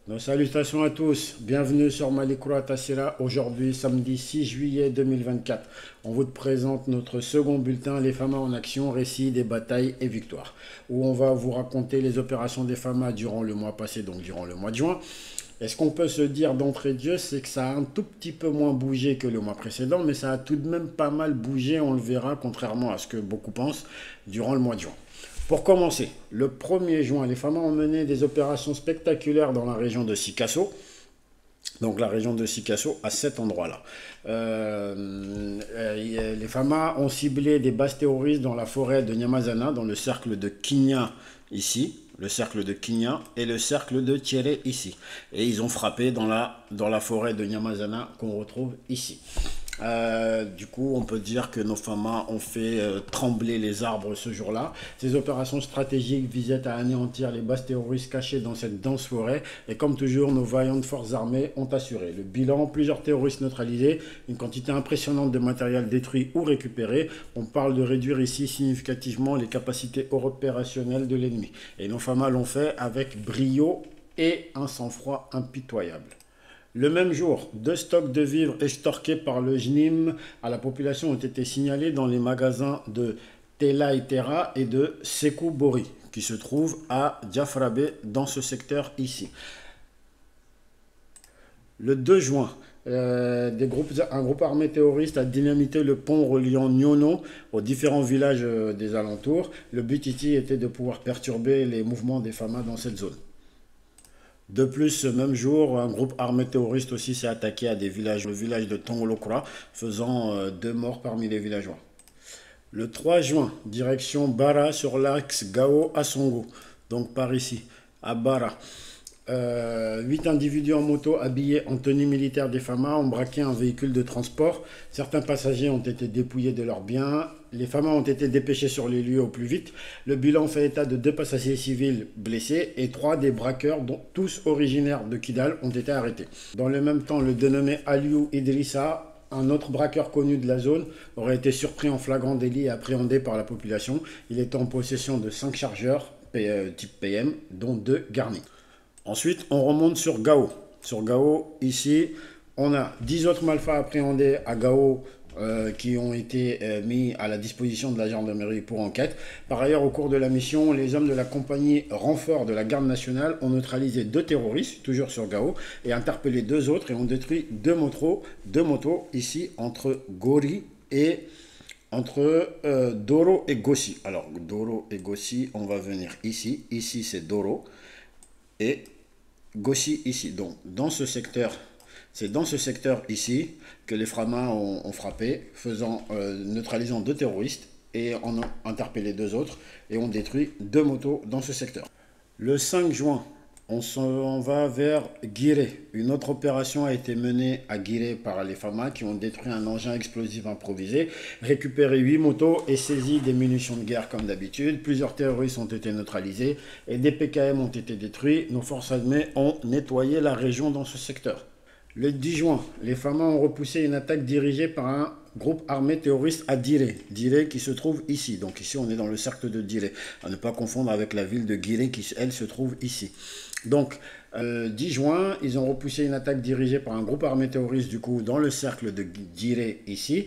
Nos salutations à tous, bienvenue sur Malikura Tassira. Aujourd'hui, samedi 6 juillet 2024, on vous présente notre second bulletin, Les FAMA en action, récits des batailles et victoires, où on va vous raconter les opérations des FAMA durant le mois passé, donc durant le mois de juin. Et ce qu'on peut se dire d'entrée de jeu, c'est que ça a un tout petit peu moins bougé que le mois précédent, mais ça a tout de même pas mal bougé, on le verra, contrairement à ce que beaucoup pensent, durant le mois de juin. Pour commencer, le 1er juin, les FAMA ont mené des opérations spectaculaires dans la région de Sikasso. Donc la région de Sikasso, à cet endroit-là. Les FAMA ont ciblé des bases terroristes dans la forêt de Nyamazana, dans le cercle de Kinya ici, le cercle de Kinya et le cercle de Thierry ici. Et ils ont frappé dans la forêt de Nyamazana qu'on retrouve ici. Du coup, on peut dire que nos FAMA ont fait trembler les arbres ce jour-là. Ces opérations stratégiques visaient à anéantir les bases terroristes cachées dans cette dense forêt. Et comme toujours, nos vaillantes forces armées ont assuré. Le bilan, plusieurs terroristes neutralisés, une quantité impressionnante de matériel détruit ou récupéré. On parle de réduire ici significativement les capacités opérationnelles de l'ennemi. Et nos FAMA l'ont fait avec brio et un sang-froid impitoyable. Le même jour, 2 stocks de vivres extorqués par le JNIM à la population ont été signalés dans les magasins de Tela Itera et de Sekou Bori, qui se trouvent à Diafrabé, dans ce secteur ici. Le 2 juin, un groupe armé terroriste a dynamité le pont reliant Nyono aux différents villages des alentours. Le but ici était de pouvoir perturber les mouvements des FAMA dans cette zone. De plus, ce même jour, un groupe armé terroriste aussi s'est attaqué à des villages, le village de Tongolokura, faisant 2 morts parmi les villageois. Le 3 juin, direction Bara sur l'axe Gao à Songo, donc par ici, à Bara. 8 individus en moto habillés en tenue militaire des FAMA ont braqué un véhicule de transport. Certains passagers ont été dépouillés de leurs biens. Les FAMA ont été dépêchés sur les lieux au plus vite. Le bilan fait état de 2 passagers civils blessés et 3 des braqueurs, dont tous originaires de Kidal, ont été arrêtés. Dans le même temps, le dénommé Aliou Idrissa, un autre braqueur connu de la zone, aurait été surpris en flagrant délit et appréhendé par la population. Il était en possession de 5 chargeurs type PM, dont 2 garnis. Ensuite, on remonte sur Gao. Sur Gao, ici, on a 10 autres malfrats appréhendés à Gao qui ont été mis à la disposition de la gendarmerie pour enquête. Par ailleurs, au cours de la mission, les hommes de la compagnie renfort de la garde nationale ont neutralisé 2 terroristes, toujours sur Gao, et interpellé 2 autres et ont détruit 2 motos ici entre Gori et entre Doro et Gossi. Alors, Doro et Gossi, on va venir ici. Ici, c'est Doro. Et Gossi ici. Donc, c'est dans ce secteur ici que les FAMA ont frappé, neutralisant 2 terroristes et en ont interpellé 2 autres et ont détruit 2 motos dans ce secteur. Le 5 juin, on s'en va vers Guiré. Une autre opération a été menée à Guiré par les FAMA qui ont détruit un engin explosif improvisé, récupéré 8 motos et saisi des munitions de guerre comme d'habitude. Plusieurs terroristes ont été neutralisés et des PKM ont été détruits. Nos forces armées ont nettoyé la région dans ce secteur. Le 10 juin, les FAMA ont repoussé une attaque dirigée par un groupe armé terroriste à Diré. Diré qui se trouve ici. Donc ici, on est dans le cercle de Diré. À ne pas confondre avec la ville de Guiré qui, elle, se trouve ici. Donc, 10 juin, ils ont repoussé une attaque dirigée par un groupe armé terroriste, du coup, dans le cercle de Diré ici,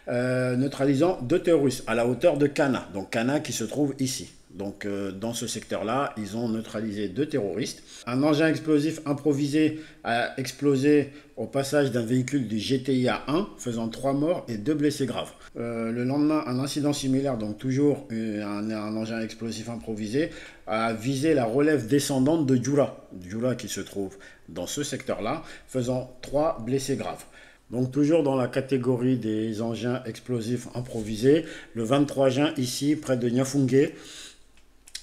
neutralisant 2 terroristes à la hauteur de Kana. Donc, Kana qui se trouve ici. Donc, dans ce secteur-là, ils ont neutralisé 2 terroristes. Un engin explosif improvisé a explosé au passage d'un véhicule du GTIA 1, faisant 3 morts et 2 blessés graves. Le lendemain, un incident similaire, donc toujours un engin explosif improvisé, a visé la relève descendante de Djoura. Djoura qui se trouve dans ce secteur-là, faisant 3 blessés graves. Donc toujours dans la catégorie des engins explosifs improvisés, le 23 juin ici, près de Niafungé,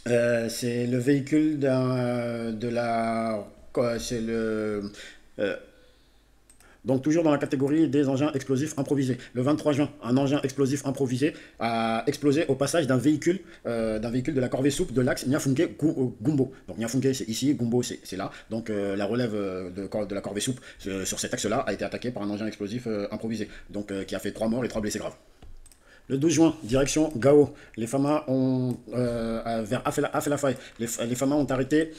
c'est le véhicule donc toujours dans la catégorie des engins explosifs improvisés. Le 23 juin, un engin explosif improvisé a explosé au passage d'un véhicule de la corvée soupe de l'axe Niafunke Gumbo. Donc Niafunke c'est ici, Gumbo c'est là. Donc la relève de la corvée soupe sur cet axe-là a été attaquée par un engin explosif improvisé. Donc qui a fait 3 morts et 3 blessés graves. Le 12 juin, direction Gao, les FAMA ont, vers Afelafay, les FAMA ont arrêté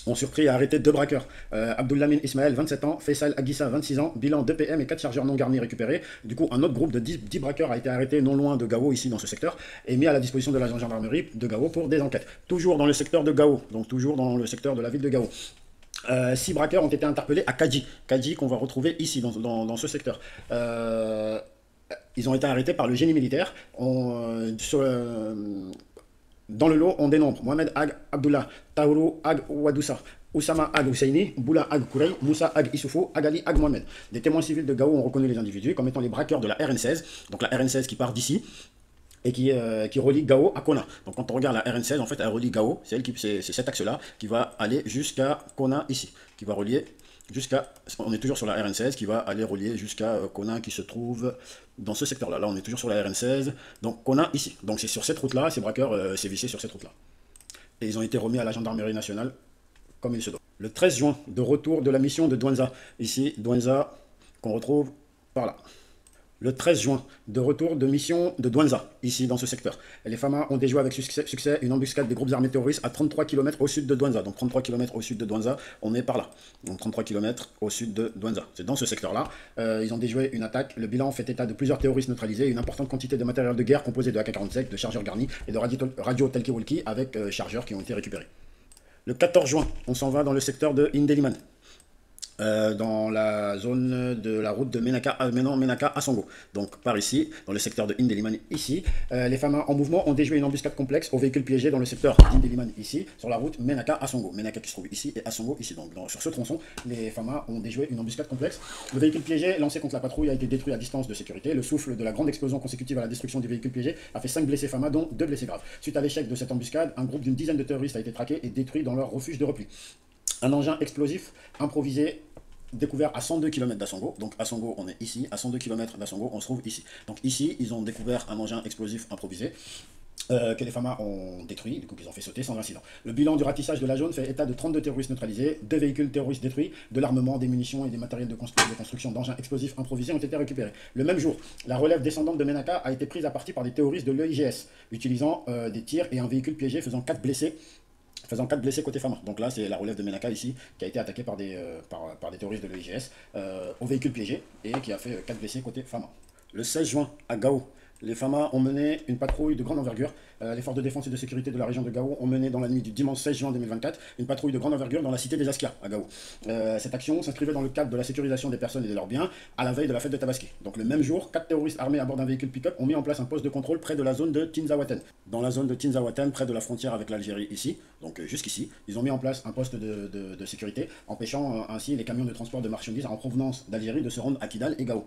ont surpris et arrêté 2 braqueurs. Abdullamine Ismaël, 27 ans, Faisal Aguissa, 26 ans, bilan 2 PM et 4 chargeurs non garnis récupérés. Du coup, un autre groupe de 10 braqueurs a été arrêté non loin de Gao, ici dans ce secteur, et mis à la disposition de la gendarmerie de Gao pour des enquêtes. Toujours dans le secteur de Gao, donc toujours dans le secteur de la ville de Gao. 6 braqueurs ont été interpellés à Kadji. Kadji qu'on va retrouver ici, dans ce secteur. Ils ont été arrêtés par le génie militaire. Dans le lot, on dénombre Mohamed Ag Abdullah, Taourou Ag Wadoussa, Oussama Ag Husseini, Boula Ag Kourey, Moussa Ag Issoufou, Agali Ag Mohamed. Des témoins civils de Gao ont reconnu les individus comme étant les braqueurs de la RN16, donc la RN16 qui part d'ici et qui relie Gao à Kona. Donc quand on regarde la RN16, en fait, elle relie Gao, c'est cet axe-là qui va aller jusqu'à Kona ici, qui va relier jusqu'à, on est toujours sur la RN16 qui va aller relier jusqu'à Kona qui se trouve dans ce secteur-là. Là, on est toujours sur la RN16, donc Kona ici. Donc c'est sur cette route-là, ces braqueurs s'est vissé sur cette route-là. Et ils ont été remis à la gendarmerie nationale comme il se doit. Le 13 juin, de retour de la mission de Douanza. Ici, Douanza, qu'on retrouve par là. Le 13 juin, de retour de mission de Douanza, ici dans ce secteur. Et les FAMA ont déjoué avec succès une embuscade des groupes armés terroristes à 33 km au sud de Douanza. Donc 33 km au sud de Douanza, on est par là. Donc 33 km au sud de Douanza. C'est dans ce secteur-là. Ils ont déjoué une attaque. Le bilan fait état de plusieurs terroristes neutralisés, une importante quantité de matériel de guerre composé de AK-47, de chargeurs garnis et de radio talkie-walkie avec chargeurs qui ont été récupérés. Le 14 juin, on s'en va dans le secteur de Indeliman. Dans la zone de la route de Menaka à Songo. Donc par ici, dans le secteur de Indeliman ici, les FAMA en mouvement ont déjoué une embuscade complexe aux véhicules piégés dans le secteur d'Indeliman ici, sur la route Menaka à Songo. Menaka qui se trouve ici et Asongo ici. Donc sur ce tronçon, les FAMA ont déjoué une embuscade complexe. Le véhicule piégé lancé contre la patrouille a été détruit à distance de sécurité. Le souffle de la grande explosion consécutive à la destruction du véhicule piégé a fait 5 blessés FAMA, dont 2 blessés graves. Suite à l'échec de cette embuscade, un groupe d'une dizaine de terroristes a été traqué et détruit dans leur refuge de repli. Un engin explosif improvisé découvert à 102 km d'Asongo. Donc Asongo, on est ici. À 102 km d'Asongo, on se trouve ici. Donc ici, ils ont découvert un engin explosif improvisé que les FAMA ont détruit, du coup qu'ils ont fait sauter sans incident. Le bilan du ratissage de la zone fait état de 32 terroristes neutralisés, 2 véhicules terroristes détruits, de l'armement, des munitions et des matériels de construction d'engins explosifs improvisés ont été récupérés. Le même jour, la relève descendante de Menaka a été prise à partie par des terroristes de l'EIGS, utilisant des tirs et un véhicule piégé faisant 4 blessés côté FAMA. Donc là, c'est la relève de Menaka ici, qui a été attaquée par des terroristes de l'EIGS au véhicule piégé et qui a fait 4 blessés côté FAMA. Le 16 juin, à Gao, les FAMA ont mené une patrouille de grande envergure. Les forces de défense et de sécurité de la région de Gao ont mené dans la nuit du dimanche 16 juin 2024 une patrouille de grande envergure dans la cité des Askia, à Gao. Cette action s'inscrivait dans le cadre de la sécurisation des personnes et de leurs biens à la veille de la fête de Tabaski. Donc le même jour, 4 terroristes armés à bord d'un véhicule pick-up ont mis en place un poste de contrôle près de la zone de Tinzaouaten. Dans la zone de Tinzaouaten, près de la frontière avec l'Algérie ici, donc jusqu'ici, ils ont mis en place un poste de sécurité, empêchant ainsi les camions de transport de marchandises en provenance d'Algérie de se rendre à Kidal et Gao.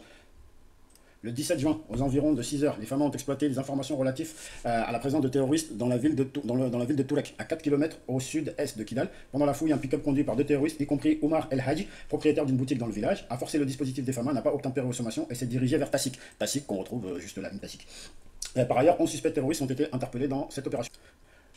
Le 17 juin, aux environs de 6 heures, les FAMA ont exploité des informations relatives à la présence de terroristes dans la ville de Tourek, à 4 km au sud-est de Kidal. Pendant la fouille, un pick-up conduit par 2 terroristes, y compris Omar El Hadji, propriétaire d'une boutique dans le village, a forcé le dispositif des FAMA, n'a pas obtempéré aux sommations et s'est dirigé vers Tassik. Tassik qu'on retrouve juste là, Tassik. Par ailleurs, 11 suspects terroristes ont été interpellés dans cette opération.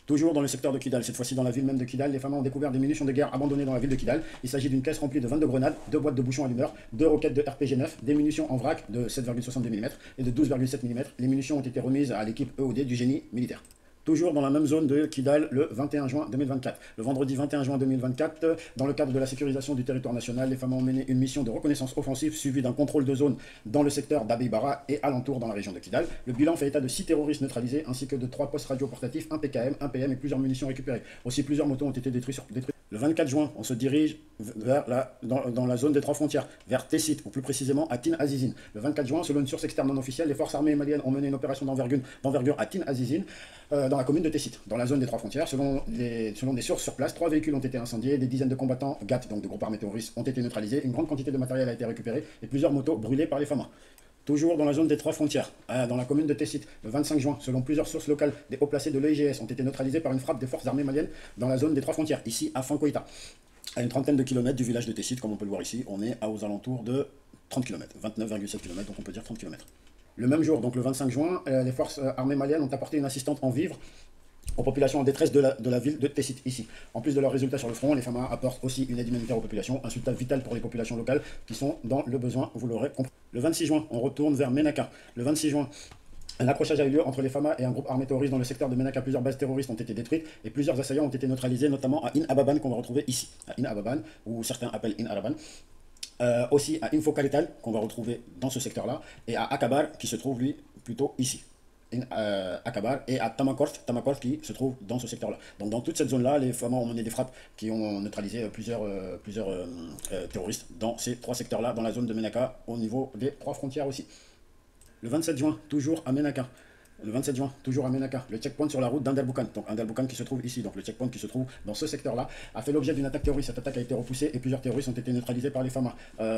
Toujours dans le secteur de Kidal, cette fois-ci dans la ville même de Kidal, les FAMA ont découvert des munitions de guerre abandonnées dans la ville de Kidal. Il s'agit d'une caisse remplie de 22 grenades, 2 boîtes de bouchons allumeurs, 2 roquettes de RPG-9, des munitions en vrac de 7,62 mm et de 12,7 mm. Les munitions ont été remises à l'équipe EOD du génie militaire. Toujours dans la même zone de Kidal le 21 juin 2024. Le vendredi 21 juin 2024, dans le cadre de la sécurisation du territoire national, les FAMA ont mené une mission de reconnaissance offensive suivie d'un contrôle de zone dans le secteur d'Abeibara et alentour dans la région de Kidal. Le bilan fait état de 6 terroristes neutralisés ainsi que de 3 postes radio portatifs, 1 PKM, 1 PM et plusieurs munitions récupérées. Aussi plusieurs motos ont été détruites. Le 24 juin, on se dirige dans la zone des 3 frontières, vers Tessit, ou plus précisément à Tin Azizine. Le 24 juin, selon une source externe non officielle, les forces armées maliennes ont mené une opération d'envergure à Tin Azizine, dans la commune de Tessit, dans la zone des 3 frontières. Selon des sources sur place, 3 véhicules ont été incendiés, des dizaines de combattants GAT, donc de groupes armés terroristes, ont été neutralisés, une grande quantité de matériel a été récupérée et plusieurs motos brûlées par les FAMA. Toujours dans la zone des 3 frontières, dans la commune de Tessit, le 25 juin, selon plusieurs sources locales, des hauts placés de l'EIGS ont été neutralisés par une frappe des forces armées maliennes dans la zone des 3 frontières, ici à Fankoïta. À une trentaine de kilomètres du village de Tessit, comme on peut le voir ici, on est aux alentours de 30 km, 29,7 km, donc on peut dire 30 km. Le même jour, donc le 25 juin, les forces armées maliennes ont apporté une assistante en vivres aux populations en détresse de la ville de Tessit, ici. En plus de leurs résultats sur le front, les FAMA apportent aussi une aide humanitaire aux populations, un soutien vital pour les populations locales qui sont dans le besoin, vous l'aurez compris. Le 26 juin, on retourne vers Menaka. Le 26 juin, Un accrochage a eu lieu entre les FAMA et un groupe armé terroriste dans le secteur de Ménaka. Plusieurs bases terroristes ont été détruites et plusieurs assaillants ont été neutralisés, notamment à In Ababan qu'on va retrouver ici. À In Ababan, ou certains appellent In Araban. Aussi à Infokalital qu'on va retrouver dans ce secteur-là. Et à Akabar qui se trouve lui plutôt ici. Akabar et à Tamakort qui se trouve dans ce secteur-là. Donc dans toute cette zone-là, les FAMA ont mené des frappes qui ont neutralisé plusieurs terroristes dans ces trois secteurs-là, dans la zone de Ménaka, au niveau des trois frontières aussi. Le 27 juin, toujours à Ménaka. Le 27 juin, toujours à Ménaka, le checkpoint sur la route d'Andelboukan, donc Andelboukan qui se trouve ici, donc le checkpoint qui se trouve dans ce secteur-là, a fait l'objet d'une attaque terroriste. Cette attaque a été repoussée et plusieurs terroristes ont été neutralisés par les FAMA.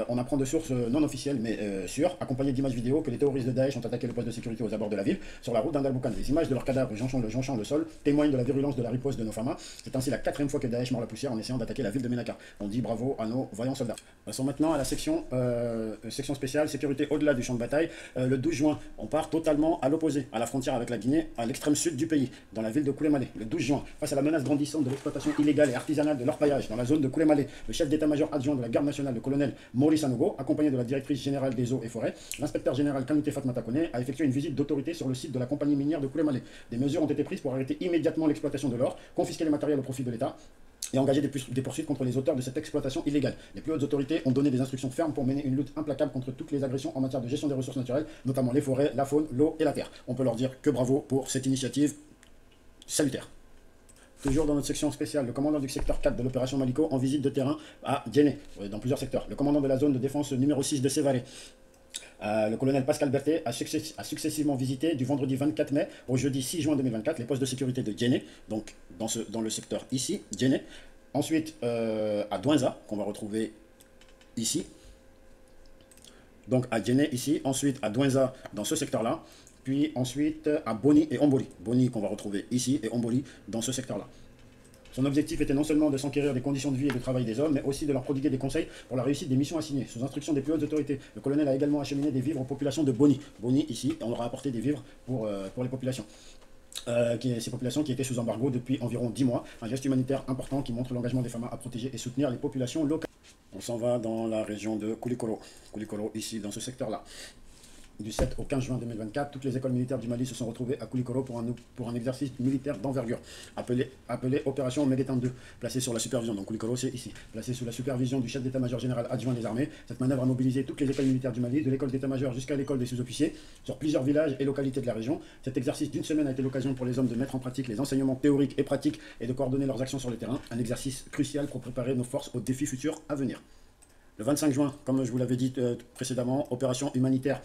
On apprend de sources non officielles mais sûres, accompagnées d'images vidéo, que les terroristes de Daesh ont attaqué le poste de sécurité aux abords de la ville, sur la route d'Andelboukan. Les images de leurs cadavres jonchant le sol témoignent de la virulence de la riposte de nos FAMA. C'est ainsi la 4e fois que Daesh mord la poussière en essayant d'attaquer la ville de Ménaka. On dit bravo à nos vaillants soldats. Passons maintenant à la section spéciale sécurité au-delà du champ de bataille. Le 12 juin, on part totalement à l'opposé, à la frontière avec la Guinée, à l'extrême sud du pays, dans la ville de Koulémalé. Le 12 juin, face à la menace grandissante de l'exploitation illégale et artisanale de l'orpaillage dans la zone de Koulémalé, le chef d'état-major adjoint de la garde nationale, le colonel Maurice Anogo, accompagné de la directrice générale des eaux et forêts, l'inspecteur général Kanouté Fatmata Kone, a effectué une visite d'autorité sur le site de la compagnie minière de Koulémalé. Des mesures ont été prises pour arrêter immédiatement l'exploitation de l'or, confisquer les matériels au profit de l'État et engager des poursuites contre les auteurs de cette exploitation illégale. Les plus hautes autorités ont donné des instructions fermes pour mener une lutte implacable contre toutes les agressions en matière de gestion des ressources naturelles, notamment les forêts, la faune, l'eau et la terre. On peut leur dire que bravo pour cette initiative salutaire. Toujours dans notre section spéciale, le commandant du secteur 4 de l'opération Maliko en visite de terrain à Djenné, dans plusieurs secteurs. Le commandant de la zone de défense numéro 6 de Sévaré. Le colonel Pascal Berthet a successivement visité du vendredi 24 mai au jeudi 6 juin 2024 les postes de sécurité de Djenné, donc dans le secteur ici, Djenné. Ensuite à Douinza, qu'on va retrouver ici. Donc à Djenné ici, ensuite à Douinza dans ce secteur-là. Puis ensuite à Boni et Omboli. Boni qu'on va retrouver ici et Omboli dans ce secteur-là. Son objectif était non seulement de s'enquérir des conditions de vie et de travail des hommes, mais aussi de leur prodiguer des conseils pour la réussite des missions assignées. Sous instruction des plus hautes autorités, le colonel a également acheminé des vivres aux populations de Boni. Boni ici, on leur a apporté des vivres pour les populations. Ces populations qui étaient sous embargo depuis environ 10 mois. Un geste humanitaire important qui montre l'engagement des FAMA à protéger et soutenir les populations locales. On s'en va dans la région de Koulikoro. Koulikoro ici, dans ce secteur-là. Du 7 au 15 juin 2024, toutes les écoles militaires du Mali se sont retrouvées à Koulikoro pour un exercice militaire d'envergure, appelé Opération Megetan 2, placé sur la supervision, donc Koulikoro c'est ici, placé sous la supervision du chef d'état-major général adjoint des armées. Cette manœuvre a mobilisé toutes les écoles militaires du Mali, de l'école d'état-major jusqu'à l'école des sous-officiers, sur plusieurs villages et localités de la région. Cet exercice d'une semaine a été l'occasion pour les hommes de mettre en pratique les enseignements théoriques et pratiques et de coordonner leurs actions sur le terrain, un exercice crucial pour préparer nos forces aux défis futurs à venir. Le 25 juin, comme je vous l'avais dit précédemment, opération humanitaire.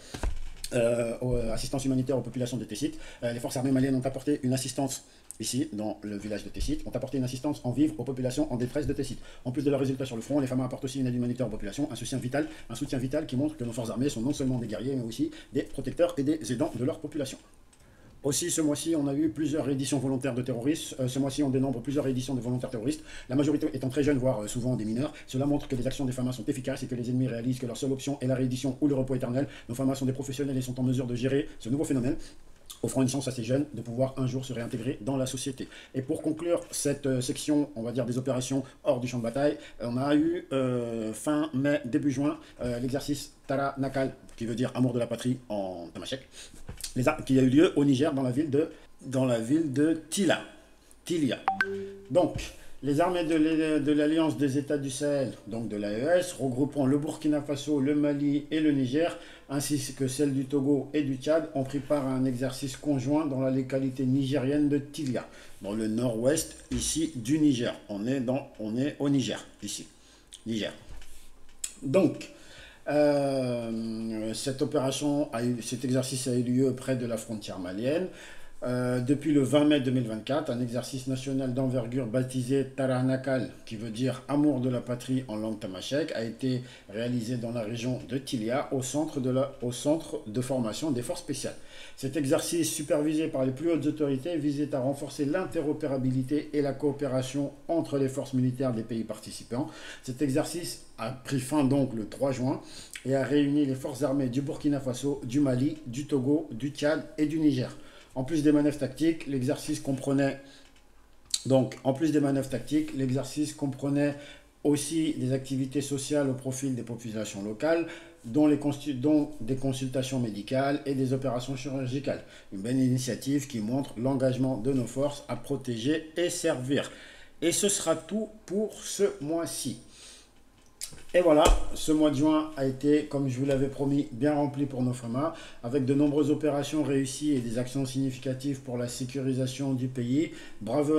Assistance humanitaire aux populations de Tessit. Les forces armées maliennes ont apporté une assistance ici, dans le village de Tessit, ont apporté une assistance en vivres aux populations en détresse de Tessit. En plus de leurs résultats sur le front, les FAMA apportent aussi une aide humanitaire aux populations, un soutien vital qui montre que nos forces armées sont non seulement des guerriers, mais aussi des protecteurs et des aidants de leur population. Aussi, ce mois-ci, on a eu plusieurs rééditions volontaires de terroristes. Ce mois-ci, on dénombre plusieurs rééditions de volontaires terroristes, la majorité étant très jeunes, voire souvent des mineurs. Cela montre que les actions des FAMA sont efficaces et que les ennemis réalisent que leur seule option est la réédition ou le repos éternel. Nos FAMA sont des professionnels et sont en mesure de gérer ce nouveau phénomène, offrant une chance à ces jeunes de pouvoir un jour se réintégrer dans la société. Et pour conclure cette section, on va dire des opérations hors du champ de bataille, on a eu fin mai, début juin, l'exercice Tara Nakal, qui veut dire amour de la patrie en tamashek, qui a eu lieu au Niger dans la ville de Tilia. Donc, les armées de l'Alliance des États du Sahel, donc de l'AES, regroupant le Burkina Faso, le Mali et le Niger, ainsi que celles du Togo et du Tchad, ont pris part à un exercice conjoint dans la localité nigérienne de Tilia, dans le nord-ouest ici du Niger. On est au Niger, ici. Niger. Donc, cet exercice a eu lieu près de la frontière malienne. Depuis le 20 mai 2024, un exercice national d'envergure baptisé Taranakal, qui veut dire amour de la patrie en langue tamashek, a été réalisé dans la région de Tilia, au centre de formation des forces spéciales. Cet exercice, supervisé par les plus hautes autorités, visait à renforcer l'interopérabilité et la coopération entre les forces militaires des pays participants. Cet exercice a pris fin donc le 3 juin et a réuni les forces armées du Burkina Faso, du Mali, du Togo, du Tchad et du Niger. En plus des manœuvres tactiques, l'exercice comprenait aussi des activités sociales au profit des populations locales, dont des consultations médicales et des opérations chirurgicales. Une belle initiative qui montre l'engagement de nos forces à protéger et servir. Et ce sera tout pour ce mois-ci. Et voilà, ce mois de juin a été, comme je vous l'avais promis, bien rempli pour nos FAMA, avec de nombreuses opérations réussies et des actions significatives pour la sécurisation du pays. Bravo